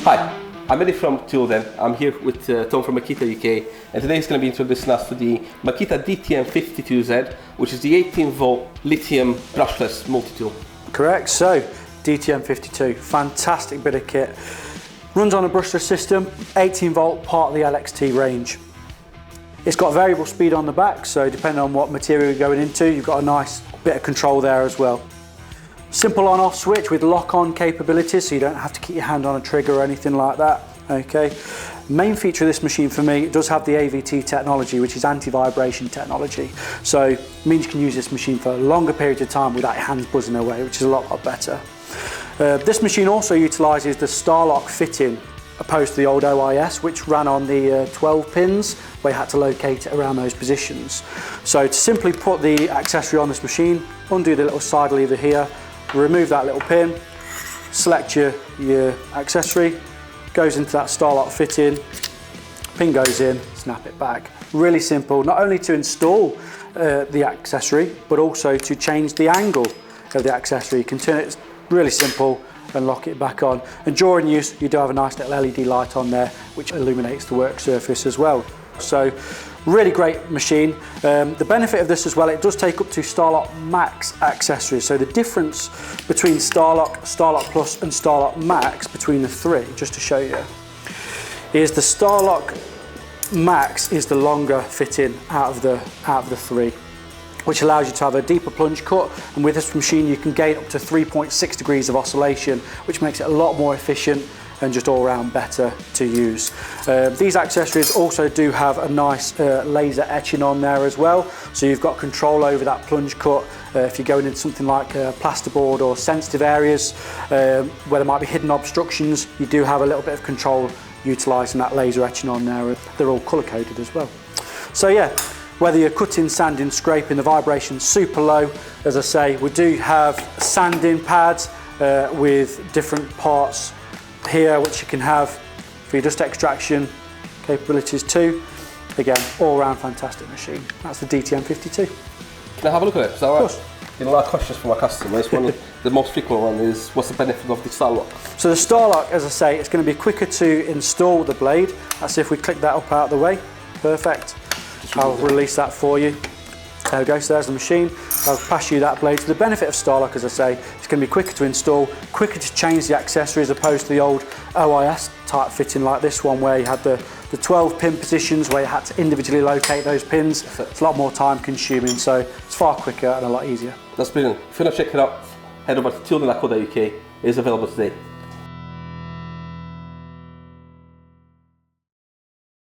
Hi, I'm Eddie from Toolden. I'm here with Tom from Makita UK, and today he's going to be introducing us to the Makita DTM52Z, which is the 18-volt lithium brushless multi-tool. Correct, so DTM52, fantastic bit of kit. Runs on a brushless system, 18-volt, part of the LXT range. It's got variable speed on the back, so depending on what material you're going into, you've got a nice bit of control there as well. Simple on-off switch with lock-on capabilities, so you don't have to keep your hand on a trigger or anything like that. Okay. Main feature of this machine for me, it does have the AVT technology, which is anti-vibration technology. So it means you can use this machine for a longer period of time without your hands buzzing away, which is a lot better. This machine also utilises the Starlock fitting, opposed to the old OIS, which ran on the 12 pins, where you had to locate it around those positions. So to simply put the accessory on this machine, undo the little side lever here, remove that little pin, select your accessory, goes into that Starlock fitting, pin goes in, snap it back. Really simple, not only to install the accessory, but also to change the angle of the accessory. You can turn it really simple and lock it back on. And during use, you do have a nice little LED light on there, which illuminates the work surface as well. So really great machine. The benefit of this as well, it does take up to Starlock Max accessories. So the difference between Starlock, Starlock Plus and Starlock Max, between the three, just to show you, is the Starlock Max is the longer fitting out of the three, which allows you to have a deeper plunge cut, and with this machine you can gain up to 3.6 degrees of oscillation, which makes it a lot more efficient and just all round better to use. These accessories also do have a nice laser etching on there as well, so you've got control over that plunge cut. If you're going into something like plasterboard or sensitive areas where there might be hidden obstructions, you do have a little bit of control utilising that laser etching on there. They're all colour coded as well. So yeah, whether you're cutting, sanding, scraping, the vibration's super low. As I say, we do have sanding pads with different parts here, which you can have for your dust extraction capabilities too. Again, all round fantastic machine. That's the DTM52. Can I have a look at it? Is that all right? Of course. You know, a lot of questions from our customers. One of the most frequent one is, what's the benefit of the Starlock? So the Starlock, as I say, it's going to be quicker to install the blade. That's if we click that up out of the way. Perfect. I'll release that for you. There we go, so there's the machine. I'll pass you that blade. So the benefit of Starlock, as I say, it's going to be quicker to install, quicker to change the accessory as opposed to the old OIS type fitting like this one, where you had the 12 pin positions where you had to individually locate those pins. It's a lot more time consuming, so it's far quicker and a lot easier. That's brilliant. If you want to check it out, head over to toolden.co.uk. It is available today.